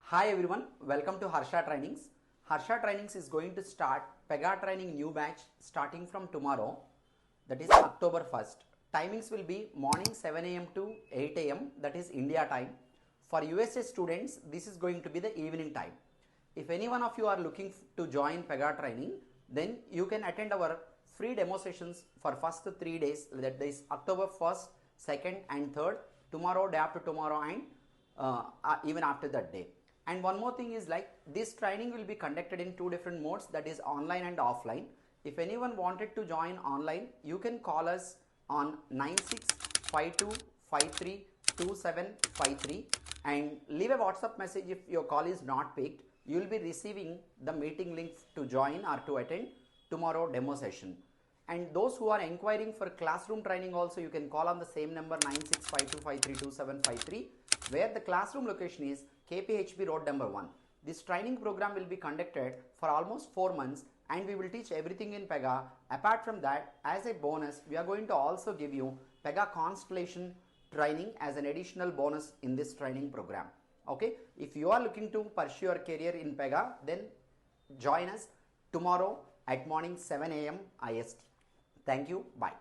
Hi everyone, welcome to Harsha Trainings. Harsha Trainings is going to start Pega Training new batch starting from tomorrow, that is October 1st. Timings will be morning 7 am to 8 am, that is India time. For USA students, this is going to be the evening time. If any one of you are looking to join Pega Training, then you can attend our free demo sessions for first 3 days, that is October 1st, 2nd and 3rd, tomorrow, day after tomorrow and even after that day. And one more thing is like this training will be conducted in two different modes, that is online and offline. If anyone wanted to join online, you can call us on 9652532753 and leave a WhatsApp message. If your call is not picked, you will be receiving the meeting link to join or to attend tomorrow demo session. And those who are inquiring for classroom training also, you can call on the same number 9652532753, where the classroom location is KPHB Road number 1. This training program will be conducted for almost 4 months and we will teach everything in Pega. Apart from that, as a bonus, we are going to also give you Pega Constellation training as an additional bonus in this training program. Okay, if you are looking to pursue your career in Pega, then join us tomorrow at morning 7 am IST. Thank you. Bye.